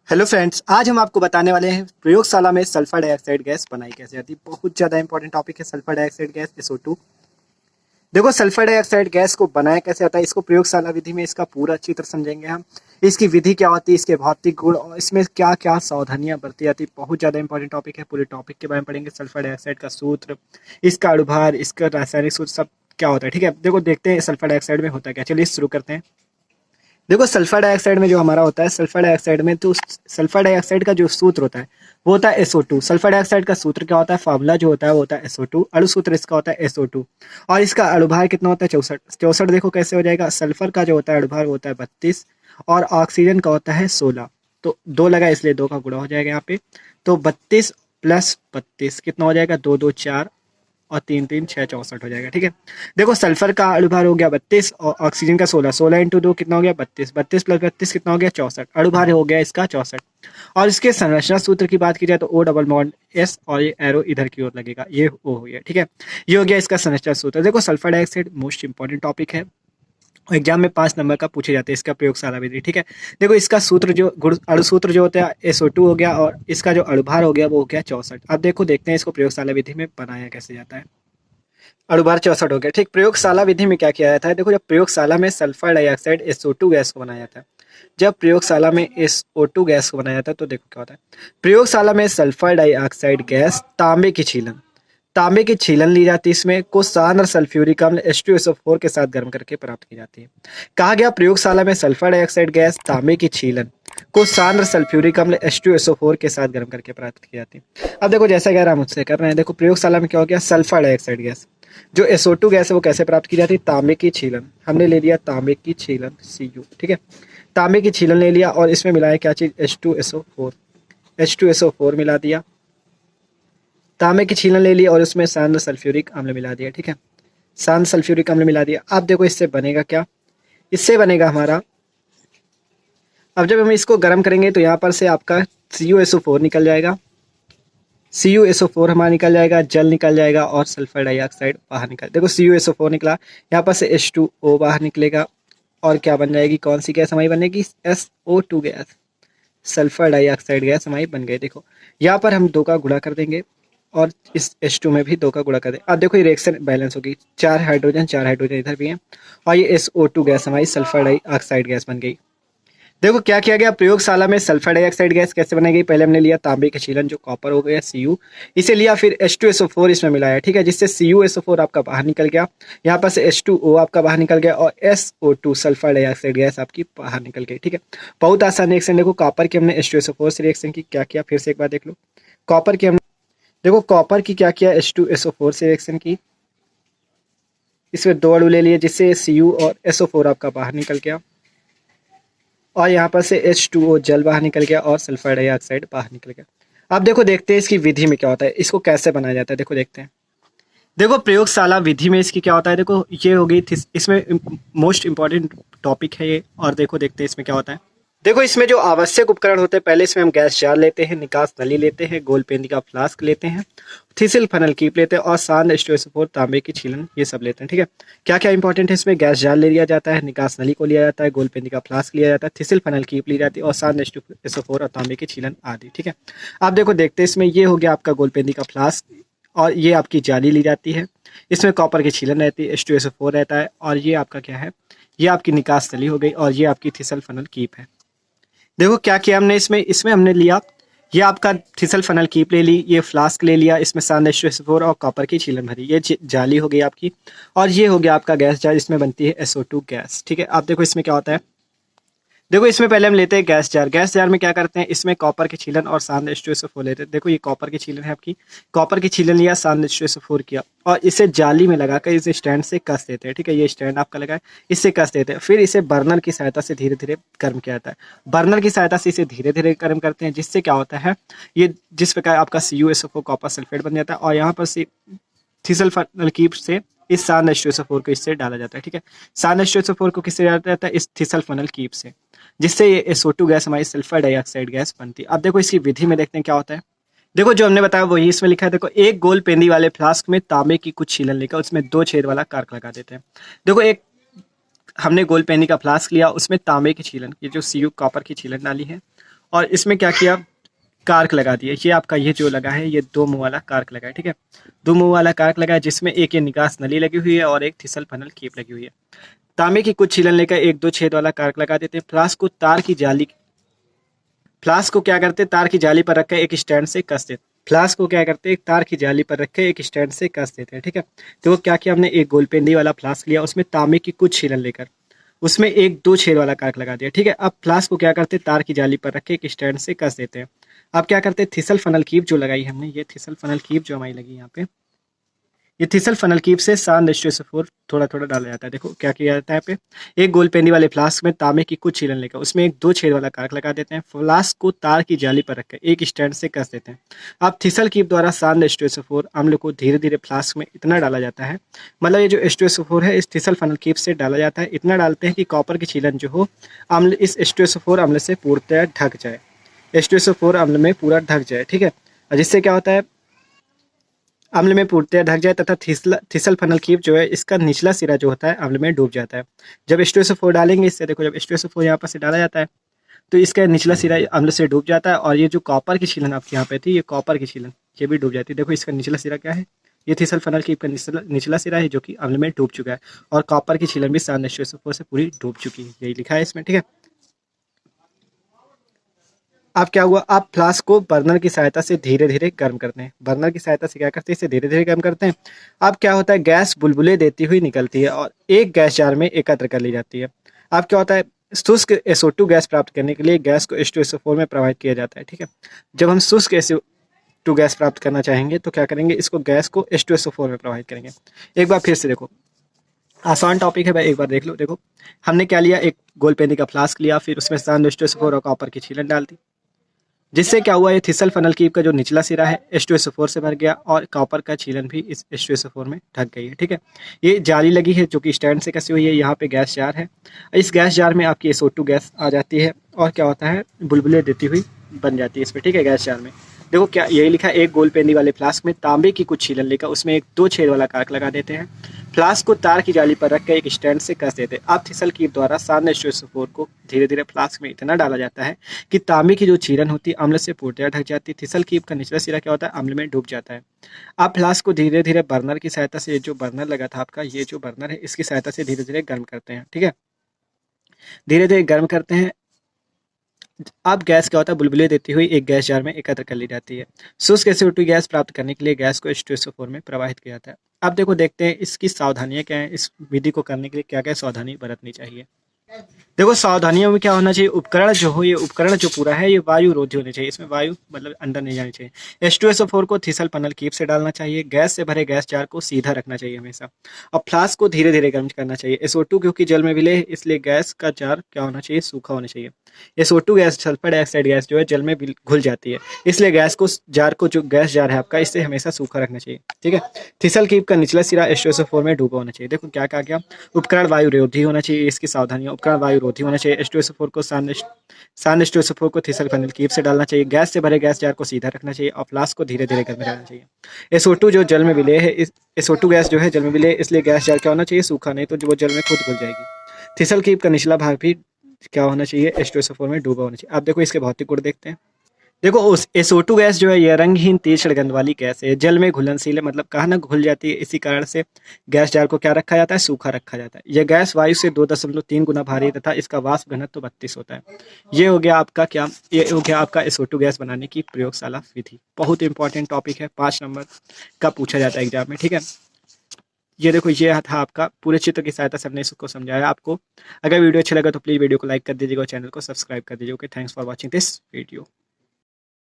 Hello friends, आज हम आपको बताने वाले हैं प्रयोगशाला में सल्फर डाइऑक्साइड गैस बनाई कैसे जाती है। बहुत ज़्यादा इंपॉर्टेंट टॉपिक है सल्फर डाइऑक्साइड गैस SO2। देखो, सल्फर डाइऑक्साइड गैस को बनाया कैसे जाता है, इसको प्रयोगशाला विधि में इसका पूरा चित्र समझेंगे हम। इसकी विधि क्या होती है, इसके भौतिक गुण और इसमें क्या क्या सावधानियां बरती जाती है। बहुत ज़्यादा इंपॉर्टेंट टॉपिक है। पूरे टॉपिक के बारे में पढ़ेंगे। सल्फर डाइऑक्साइड का सूत्र, इसका अणुभार, इसका रासायनिक सूत्र, सब क्या होता है। ठीक है, देखो देखते हैं सल्फर डाइऑक्साइड में होता है क्या। चलिए शुरू करते हैं। देखो, सल्फर डाइऑक्साइड में जो हमारा होता है, सल्फर डाइऑक्साइड में तो सल्फर डाइऑक्साइड का जो सूत्र होता है वो होता है SO2। सल्फर डाइऑक्साइड का सूत्र क्या होता है, फार्मूला जो होता है वो होता है SO2। अणु सूत्र इसका होता है SO2 और इसका अणुभार कितना होता है 64। देखो कैसे हो जाएगा, सल्फर का जो होता है अणुभार वो होता है 32 और ऑक्सीजन का होता है 16। तो दो लगा इसलिए दो का गुणा हो जाएगा यहाँ पे। तो 32 प्लस 32 कितना हो जाएगा, 2 2 4 और 3 3 6 64 हो जाएगा। ठीक है, देखो सल्फर का अणुभार हो गया 32 और ऑक्सीजन का 16। 16 इंटू 2 कितना हो गया 32। 32 प्लस 32 कितना हो गया 64। अणुभार हो गया इसका 64। और इसके संरचना सूत्र की बात की जाए तो O डबल बॉन्ड S और ये एरो इधर की ओर लगेगा, ये O हो गया। ठीक है, ये हो गया इसका संरचना सूत्र। देखो, sulphur dioxide most important topic है। एग्जाम में 5 नंबर का पूछे जाते हैं इसका प्रयोगशाला विधि। ठीक है, देखो इसका सूत्र जो अणु सूत्र जो होता है SO2 हो गया और इसका जो अणुभार हो गया वो हो गया 64। अब देखो देखते हैं इसको प्रयोगशाला विधि में बनाया कैसे जाता है। अणुभार 64 हो गया। ठीक, प्रयोगशाला विधि में क्या किया जाता है। देखो, जब प्रयोगशाला में सल्फर डाइऑक्साइड SO2 गैस को बनाया जाता है, जब प्रयोगशाला में SO2 गैस को बनाया जाता है तो देखो क्या होता है। प्रयोगशाला में सल्फर डाइऑक्साइड गैस तांबे की छीलन ली जाती है। इसमें कुछ सांद्र सल्फ्यूरिक अम्ल H2SO4 के साथ गर्म करके प्राप्त की जाती है। कहा गया प्रयोगशाला में सल्फर डाइऑक्साइड गैस तांबे की छीलन को सांद्र सल्फ्यूरिक अम्ल H2SO4 के साथ गर्म करके प्राप्त की जाती है। अब देखो जैसा कह रहा हम उससे कर रहे हैं। देखो, प्रयोगशाला में क्या हो गया, सल्फर डाइऑक्साइड गैस जो SO2 गैस है वो कैसे प्राप्त की जाती है, तांबे की छीलन। हमने ले लिया तांबे की छीलन Cu। ठीक है, तांबे की छीलन ले लिया और इसमें मिलाया क्या चीज, H2SO4 मिला दिया। तांबे की छीलन ले ली और उसमें सांद्र सल्फ्यूरिक अम्ल मिला दिया। ठीक है, सांद्र सल्फ्यूरिक अम्ल मिला दिया। अब देखो इससे बनेगा क्या, इससे बनेगा हमारा, अब जब हम इसको गर्म करेंगे तो यहाँ पर से आपका CuSO4 निकल जाएगा। CuSO4 हमारा निकल जाएगा, जल निकल जाएगा और सल्फर डाइऑक्साइड बाहर निकल। देखो CuSO4 निकला, यहाँ पर से H2O बाहर निकलेगा और क्या बन जाएगी, कौन सी गैस हमारी बनेगी, SO2 gas, sulphur dioxide gas हमारी बन गई। देखो यहाँ पर हम 2 का गुणा कर देंगे और इस H2 में भी 2 का गुणा कर दें। अब देखो ये रिएक्शन बैलेंस होगी, 4 हाइड्रोजन इधर भी हैं और ये SO2 गैस हमारी सल्फर डाइऑक्साइड गैस बन गई। देखो क्या किया गया, प्रयोगशाला में सल्फर डाइऑक्साइड गैस कैसे बनाई गई। पहले हमने लिया तांबे के छीलन जो कॉपर हो गया Cu, इसे लिया, फिर H2SO4 इसमें मिलाया। ठीक है, जिससे CuSO4 आपका बाहर निकल गया, यहाँ पर से H2O आपका बाहर निकल गया और SO2 सल्फर डाइऑक्साइड गैस आपकी बाहर निकल गई। ठीक है, बहुत आसान रिएक्शन। देखो कॉपर की हमने H2SO4 से रिएक्शन की, क्या किया फिर से एक बार देख लो। कॉपर की हमने, देखो कॉपर की क्या किया, H2SO4 से रिएक्शन की, इसमें 2 अणु ले लिए जिससे Cu और SO4 आपका बाहर निकल गया और यहाँ पर से H2O जल बाहर निकल गया और सल्फर डाइऑक्साइड बाहर निकल गया। अब देखो देखते हैं इसकी विधि में क्या होता है, इसको कैसे बनाया जाता है। देखो देखते हैं। देखो प्रयोगशाला विधि में इसकी क्या होता है। देखो ये हो गई थी, इसमें मोस्ट इंपॉर्टेंट टॉपिक है ये। और देखो देखते हैं इसमें क्या होता है। देखो इसमें जो आवश्यक उपकरण होते हैं, पहले इसमें हम गैस जार लेते हैं, निकास नली लेते हैं, गोल पेंदी का फ्लास्क लेते हैं, थिसिल फनल कीप लेते हैं और सांद्र H2SO4 तांबे की छीलन, ये सब लेते हैं। ठीक है, क्या क्या इंपॉर्टेंट है इसमें, गैस जार ले लिया जाता है, निकास नली को लिया जाता है, गोल पेंदी का फ्लास्क लिया जाता है, थिसिल फनल कीप ली जाती है और सांद्र H2SO4 और तांबे की छीलन आदि। ठीक है, आप देखो देखते हैं इसमें, ये हो गया आपका गोल पेंदी का फ्लास्क और ये आपकी जाली ली जाती है, इसमें कॉपर की छीलन रहती है, H2SO4 रहता है और ये आपका क्या है, ये आपकी निकास नली हो गई और ये आपकी थिसल फनल कीप है। देखो क्या किया हमने इसमें हमने लिया, ये आपका थिसल फनल कीप ले ली, ये फ्लास्क ले लिया, इसमें सांद्र H2SO4 और कॉपर की छीलन भरी, ये जाली हो गई आपकी और ये हो गया आपका गैस जार, इसमें बनती है SO2 गैस। ठीक है, आप देखो इसमें क्या होता है। देखो इसमें पहले हम लेते हैं गैस जार। गैस जार में क्या करते हैं, इसमें कॉपर की छीलन और सांद्र H2SO4 लेते हैं। देखो ये कॉपर की छीलन है आपकी, कॉपर की छीलन लिया, सांद्र H2SO4 किया और इसे जाली में लगाकर इस स्टैंड से कस देते हैं। ठीक है, ये स्टैंड आपका लगा है, इससे कस देते हैं। फिर इसे बर्नर की सहायता से धीरे धीरे गर्म किया जाता है। बर्नर की सहायता से इसे धीरे धीरे गर्म करते हैं, जिससे क्या होता है, ये जिस प्रकार आपका CuSO4 कॉपर सल्फेट बन जाता है और यहाँ पर से थिसल फनल कीप से इस सांद्र H2SO4 को इससे डाला जाता है। ठीक है, सांद्र H2SO4 को किससे डाला जाता है, इस थिसल फनल कीप से, जिससे ये SO2 गैस हमारी सल्फर डाइऑक्साइड गैस बनती है। अब देखो इसकी विधि में देखते हैं क्या होता है। देखो जो हमने बताया वही इसमें लिखा है। देखो एक गोल पेंदी वाले फ्लास्क में तांबे की कुछ छीलन लेकर उसमें 2 छेद वाला कार्क लगा देते हैं। देखो एक हमने गोल पेंदी का फ्लास्क लिया, उसमें तांबे की छीलन, ये जो Cu कॉपर की छीलन डाली है और इसमें क्या किया, कार्क लगा दिया। ये आपका ये जो लगा है ये 2 मुंह वाला कार्क लगा है, ठीक है। 2 मुंह वाला कार्क लगा है जिसमें एक ये निकास नली लगी हुई है और एक थिसल फनल कीप लगी हुई है। तांबे की कुछ छीलन लेकर 1-2 छेद वाला कार्क लगा देते हैं। फ्लास्क को क्या करते हैं, तार की जाली पर रखकर एक स्टैंड से कस देते। फ्लास्क को क्या करते हैं, एक तार की जाली पर रख के एक स्टैंड से कस देते हैं, ठीक है। तो वो क्या किया हमने, एक गोलपेंडी वाला फ्लास्क लिया, उसमें तांबे की कुछ छीलन लेकर उसमें 1-2 छेद वाला कार्क लगा दिया, ठीक है। अब फ्लास्क को क्या करते हैं, तार की जाली पर रख के एक स्टैंड से कस देते हैं। अब क्या करते हैं, थिसल फनल कीप जो लगाई हमने, ये थिसल फनल कीप जो हमारी लगी यहाँ पे, ये थिसल फनल कीप से सान H2SO4 थोड़ा थोड़ा डाला जाता है। देखो क्या किया जाता है यहाँ पे, एक गोल पेंडी वाले फ्लास्क में तांबे की कुछ छीलन लेकर उसमें 1-2 छेद वाला कार्क लगा देते हैं। फ्लास्क को तार की जाली पर रखकर एक स्टैंड से कस देते हैं। अब थिसल कीप द्वारा सान H2SO4 अम्ल को धीरे धीरे फ्लास्क में इतना डाला जाता है, मतलब ये जो H2SO4 है इस थिसल फनल कीप से डाला जाता है, इतना डालते हैं कि कॉपर की छीलन जो हो अम्ल इस H2SO4 अम्ल से पूर्णतः ढक जाए, H2SO4 अम्ल में पूरा ढक जाए, ठीक है। और जिससे क्या होता है, अम्ल में पूर्णतः ढक जाए तथा थिसल फनल कीप जो है इसका निचला सिरा जो होता है अम्ल में डूब जाता है। जब H2SO4 डालेंगे इससे, देखो जब H2SO4 यहाँ पर से डाला जाता है तो इसका निचला सिरा अम्ल से डूब जाता है और ये जो कॉपर की छीलन आपके यहाँ पे थी, ये कॉपर की छीलन ये भी डूब जाती है। देखो इसका निचला सिरा क्या है, ये थिसल फनल कीप का निचला सिरा है जो कि अम्ल में डूब चुका है और कॉपर की छीलन भी सान H2SO4 से पूरी डूब चुकी है, यही लिखा है इसमें, ठीक है। अब क्या हुआ, आप फ्लास्क को बर्नर की सहायता से धीरे धीरे गर्म करते हैं। बर्नर की सहायता से क्या करते हैं, इसे धीरे धीरे गर्म करते हैं। अब क्या होता है, गैस बुलबुले देती हुई निकलती है और एक गैस जार में एकत्र कर ली जाती है। अब क्या होता है, शुष्क SO2 गैस प्राप्त करने के लिए गैस को H2SO4 में प्रवाहित किया जाता है, ठीक है। जब हम शुष्क SO2 गैस प्राप्त करना चाहेंगे तो क्या करेंगे, इसको गैस को H2SO4 में प्रवाहित करेंगे। एक बार फिर से देखो, आसान टॉपिक है भाई, एक बार देख लो। देखो हमने क्या लिया, एक गोल पेंदी का फ्लास्क लिया, फिर उसमें सान H2SO4 और कॉपर की छीलन डाल दी, जिससे क्या हुआ, ये थिसल फनल कीप का जो निचला सिरा है H2SO4 से भर गया और कॉपर का छीलन भी इस H2SO4 में ढक गई है, ठीक है। ये जाली लगी है जो कि स्टैंड से कसी हुई है, यहाँ पे गैस जार है, इस गैस जार में आपकी SO2 गैस आ जाती है और क्या होता है, बुलबुले देती हुई बन जाती है इसमें, ठीक है, गैस जार में। देखो क्या यही लिखा है, एक गोल पेंदी वाले फ्लास्क में तांबे की कुछ छीलन लेकर उसमें 1-2 छेद वाला कार्क लगा देते हैं। फ्लास्क को तार की जाली पर रखकर एक स्टैंड से कस देते हैं। अब थिसल कीप द्वारा सान H2SO4 को धीरे धीरे फ्लास्क में इतना डाला जाता है कि तांबे की जो छीलन होती है अम्ल से पूर्णतः ढक जाती है। थिसल कीप का निचला सिरा क्या होता है, अम्ल में डूब जाता है। अब फ्लास्क को धीरे धीरे बर्नर की सहायता से, जो बर्नर लगा था आपका, ये जो बर्नर है इसकी सहायता से धीरे धीरे गर्म करते हैं, ठीक है, धीरे धीरे गर्म करते हैं। अब गैस क्या होता है, बुलबुले देती हुई एक गैस जार में एकत्र कर ली जाती है। शुष्क SO2 गैस प्राप्त करने के लिए गैस को H2SO4 में प्रवाहित किया जाता है। अब देखो देखते हैं इसकी सावधानियां क्या है, इस विधि को करने के लिए क्या क्या सावधानी बरतनी चाहिए। देखो सावधानियों में क्या होना चाहिए, उपकरण जो हो, ये उपकरण जो पूरा है ये वायु रोधी होने चाहिए, इसमें वायु मतलब अंदर नहीं जानी चाहिए। H2SO4 को थिसल फनल कीप से डालना चाहिए, गैस से भरे गैस जार को सीधा रखना चाहिए हमेशा, और फ्लास्क को धीरे धीरे गर्म करना चाहिए। SO2 क्योंकि जल में विलय है इसलिए गैस का जार क्या होना चाहिए, सूखा होना चाहिए। SO2 gas, sulphur dioxide gas जो है जल में घुल जाती है, इसलिए गैस को जार को, जो गैस जार है आपका, इसे हमेशा सूखा रखना चाहिए, ठीक है। थिसल कीप का निचला सिरा H2SO4 में डूबा होना चाहिए। देखो क्या कहा गया, उपकरण वायु रोधी होना चाहिए, इसकी सावधानियां, उपकरण वायु रोधी होना चाहिए। H2SO4 को सान H2SO4 को थिसल फनल कीप से डालना चाहिए, गैस से भरे गैस जार को सीधा रखना चाहिए और फ्लास्क को धीरे धीरे गर्म करना चाहिए। SO2 जो जल में विलय है, SO2 गैस जो है जल में विलय, इसलिए गैस जार क्या होना चाहिए, सूखा, नहीं तो वो जल में खुद घुल जाएगी। थिसल कीप का निचला भाग भी क्या होना चाहिए, H2SO4 में डूबा होना चाहिए। अब देखो इसके भौतिक गुण देखते हैं। देखो उस SO2 गैस जो है यह रंगहीन तेज गंध वाली गैस है, जल में घुलनशील है, मतलब कहा ना घुल जाती है, इसी कारण से गैस जार को क्या रखा जाता है, सूखा रखा जाता है। यह गैस वायु से 2.3 गुना भारी है तथा इसका वाष्प घनत्व 32 होता है। ये हो गया आपका क्या, ये हो गया आपका SO2 गैस बनाने की प्रयोगशाला विधि। बहुत इंपॉर्टेंट टॉपिक है, 5 नंबर का पूछा जाता है एग्जाम में, ठीक है। ये देखो ये था आपका, पूरे चित्र की सहायता से हमने इसको समझाया आपको। अगर वीडियो अच्छा लगा तो प्लीज़ वीडियो को लाइक कर दीजिएगा और चैनल को सब्सक्राइब कर दीजिएगा। Okay, thanks for watching this video.